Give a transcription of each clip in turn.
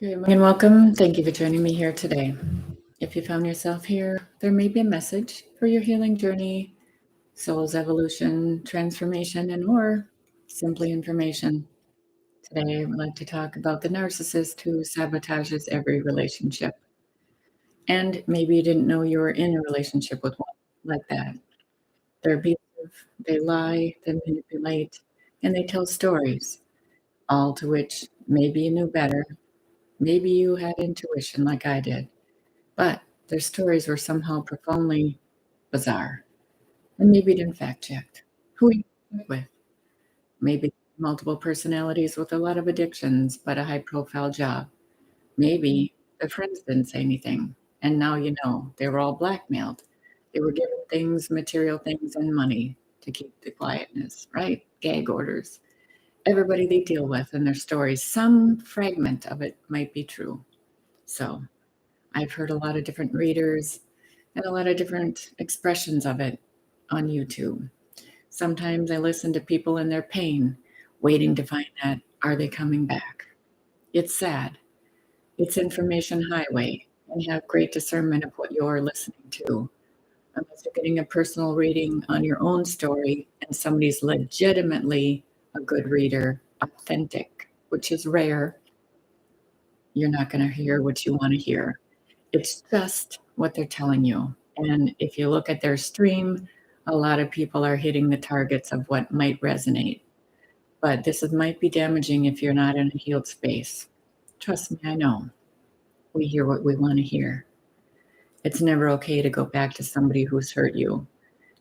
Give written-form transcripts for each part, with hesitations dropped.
Good morning and welcome. Thank you for joining me here today. If you found yourself here, there may be a message for your healing journey, soul's evolution, transformation, and or simply information. Today, I would like to talk about the narcissist who sabotages every relationship. And maybe you didn't know you were in a relationship with one like that. They're abusive, they lie, they manipulate, and they tell stories, all to which maybe you knew better. Maybe you had intuition like I did. But their stories were somehow profoundly bizarre. And maybe it in fact checked. Who are you with? Maybe multiple personalities with a lot of addictions, but a high profile job. Maybe their friends didn't say anything. And now you know they were all blackmailed. They were given things, material things, and money to keep the quietness, right? Gag orders. Everybody they deal with and their stories, some fragment of it might be true. So I've heard a lot of different readers and a lot of different expressions of it on YouTube. Sometimes I listen to people in their pain, waiting to find out, are they coming back? It's sad. It's information highway, and have great discernment of what you're listening to. Unless you're getting a personal reading on your own story and somebody's legitimately a good reader, authentic, which is rare, you're not going to hear what you want to hear. It's just what they're telling you. And if you look at their stream, a lot of people are hitting the targets of what might resonate. But might be damaging if you're not in a healed space. Trust me, I know. We hear what we want to hear. It's never okay to go back to somebody who's hurt you.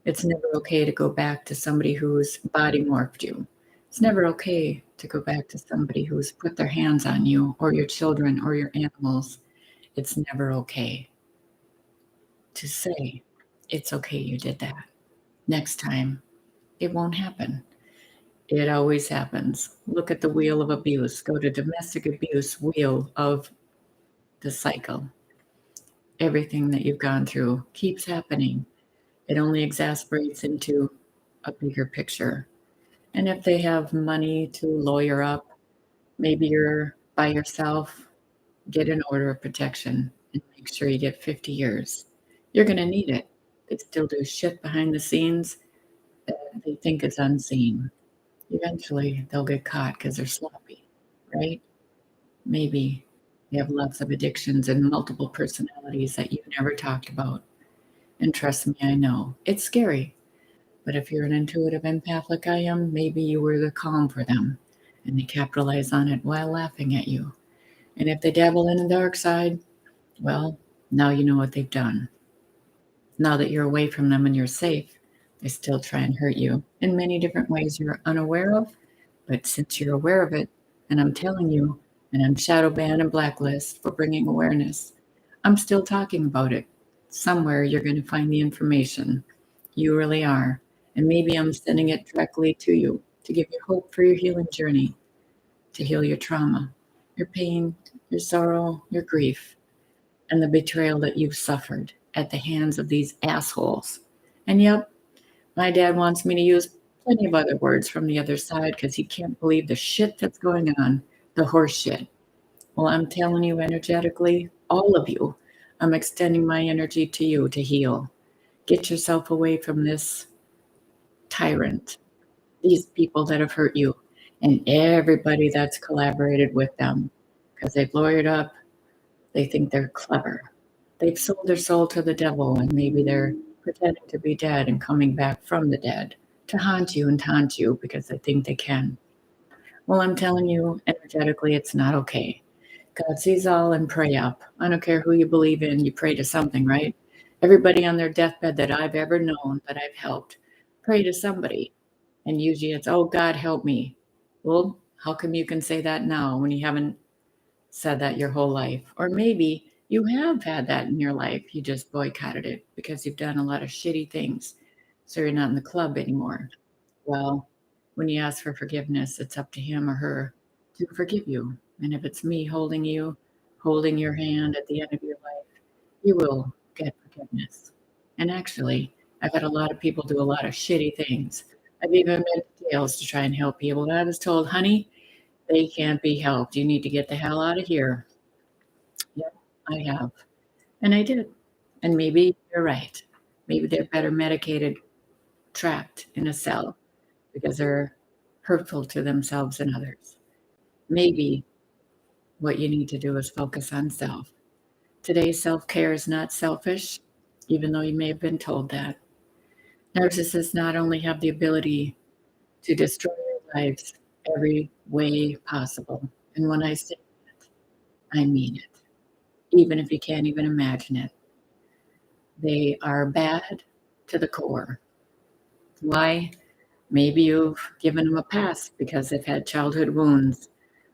It's never okay to go back to somebody who's body morphed you. It's never okay to go back to somebody who's put their hands on you or your children or your animals. It's never okay to say, it's okay you did that. Next time, it won't happen. It always happens. Look at the wheel of abuse. Go to domestic abuse wheel of the cycle. Everything that you've gone through keeps happening. It only exasperates into a bigger picture. And if they have money to lawyer up, maybe you're by yourself, get an order of protection and make sure you get 50 years. You're going to need it. They still do shit behind the scenes that they think is unseen. Eventually, they'll get caught because they're sloppy, right? Maybe they have lots of addictions and multiple personalities that you've never talked about. And trust me, I know. It's scary. But if you're an intuitive empath like I am, maybe you were the calm for them and they capitalize on it while laughing at you. And if they dabble in the dark side, well, now you know what they've done. Now that you're away from them and you're safe, they still try and hurt you in many different ways you're unaware of. But since you're aware of it, and I'm telling you, and I'm shadow banned and blacklist for bringing awareness, I'm still talking about it. Somewhere you're going to find the information. You really are. And maybe I'm sending it directly to you to give you hope for your healing journey, to heal your trauma, your pain, your sorrow, your grief, and the betrayal that you've suffered at the hands of these assholes. And yep, my dad wants me to use plenty of other words from the other side because he can't believe the shit that's going on, the horse shit. Well, I'm telling you energetically, all of you, I'm extending my energy to you to heal. Get yourself away from this tyrant, these people that have hurt you, and everybody that's collaborated with them because they've lawyered up. They think they're clever. They've sold their soul to the devil, and maybe they're pretending to be dead and coming back from the dead to haunt you and taunt you because they think they can. Well, I'm telling you, energetically, it's not okay. God sees all and pray up. I don't care who you believe in, you pray to something, right? Everybody on their deathbed that I've ever known, that I've helped, pray to somebody. And usually it's, oh, God, help me. Well, how come you can say that now when you haven't said that your whole life? Or maybe you have had that in your life. You just boycotted it because you've done a lot of shitty things. So you're not in the club anymore. Well, when you ask for forgiveness, it's up to him or her to forgive you. And if it's me holding you, holding your hand at the end of your life, you will get forgiveness. And actually, I've had a lot of people do a lot of shitty things. I've even been to jails to try and help people. And I was told, honey, they can't be helped. You need to get the hell out of here. I have. And I did. And maybe you're right. Maybe they're better medicated, trapped in a cell because they're hurtful to themselves and others. Maybe what you need to do is focus on self. Today, self care is not selfish, even though you may have been told that. Narcissists not only have the ability to destroy your lives every way possible, and when I say that, I mean it, even if you can't even imagine it. They are bad to the core. Why? Maybe you've given them a pass because they've had childhood wounds.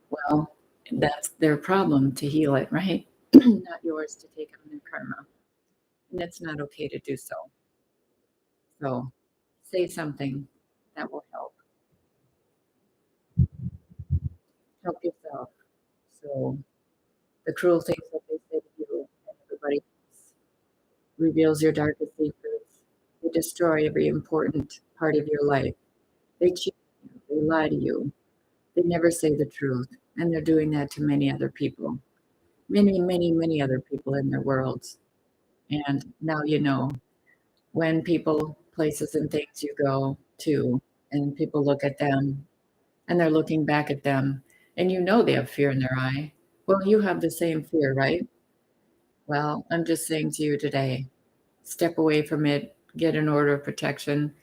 Well, that's their problem to heal it, right? Not yours to take on their karma. And it's not okay to do so. So say something that will help. Help yourself. So the cruel things that they say to you and everybody else reveals your darkest secrets. They destroy every important part of your life. They cheat you. They lie to you. They never say the truth. And they're doing that to many other people. Many, many, many other people in their worlds. And now you know when people, places, and things you go to, and people look at them and they're looking back at them, and you know they have fear in their eye. Well, you have the same fear, right? Well, I'm just saying to you today, step away from it, get an order of protection,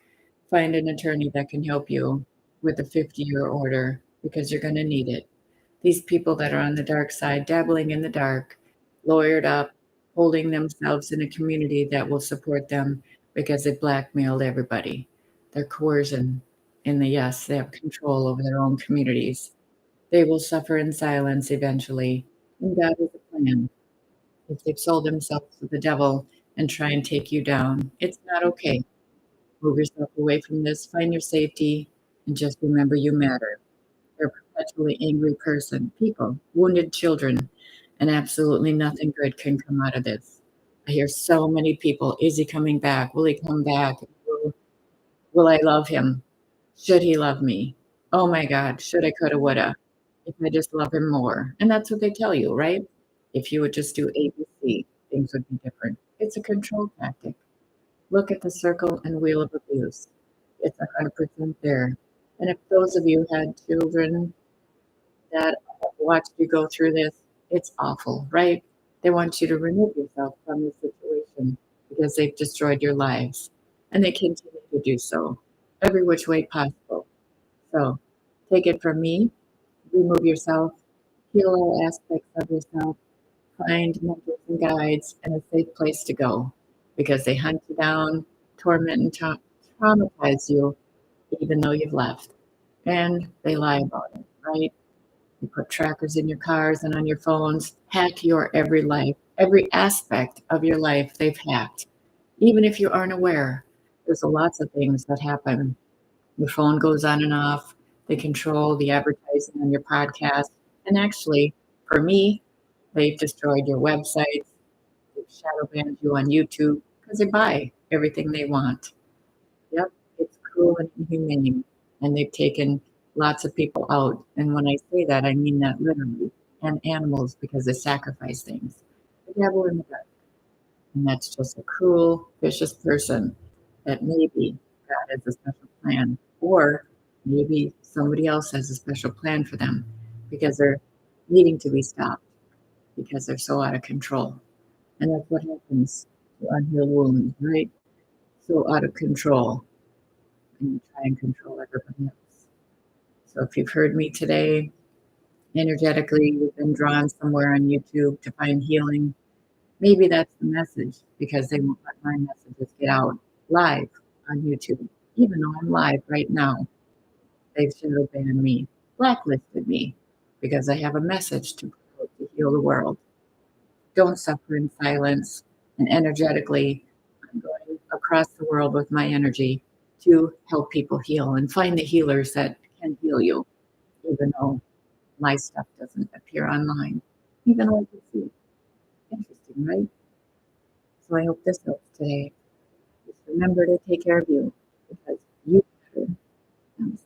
find an attorney that can help you with a 50-year order because you're going to need it. These people that are on the dark side, dabbling in the dark, lawyered up, holding themselves in a community that will support them because they blackmailed everybody. They're coercion in the yes, they have control over their own communities. They will suffer in silence eventually. And God has a plan. If they've sold themselves to the devil and try and take you down, it's not okay. Move yourself away from this, find your safety, and just remember you matter. You're a perpetually angry person, people, wounded children, and absolutely nothing good can come out of this. I hear so many people, is he coming back? Will he come back? Will I love him? Should he love me? Oh my God, should I, coulda, woulda. If I just love him more. And that's what they tell you, right? If you would just do ABC, things would be different. It's a control tactic. Look at the circle and wheel of abuse. It's 100% there. And if those of you had children that watched you go through this, it's awful, right? They want you to remove yourself from the situation because they've destroyed your lives. And they continue to do so every which way possible. So take it from me, remove yourself, heal all aspects of yourself, find mentors and guides, and a safe place to go because they hunt you down, torment and traumatize you, even though you've left. And they lie about it, right? They put trackers in your cars and on your phones, hack your every life, every aspect of your life they've hacked. Even if you aren't aware, there's lots of things that happen. Your phone goes on and off. They control the advertising on your podcast. And actually, for me, they've destroyed your websites. They've shadow banned you on YouTube because they buy everything they want. Yep, it's cruel and inhumane. And they've taken lots of people out. And when I say that, I mean that literally. And animals because they sacrifice things. The devil in the dark. And that's just a cruel, vicious person that maybe God has a special plan. Or maybe somebody else has a special plan for them because they're needing to be stopped because they're so out of control. And that's what happens to unhealed wounds, right? So out of control. And you try and control everybody else. So if you've heard me today, energetically, you've been drawn somewhere on YouTube to find healing, maybe that's the message because they won't let my messages get out live on YouTube. Even though I'm live right now, they've shadow banned me, blacklisted me because I have a message to promote to heal the world. Don't suffer in silence. And energetically, I'm going across the world with my energy to help people heal and find the healers that can heal you, even though my stuff doesn't appear online, even though I can see it. Interesting, right? So I hope this helps today. Just remember to take care of you because you matter. Namaste.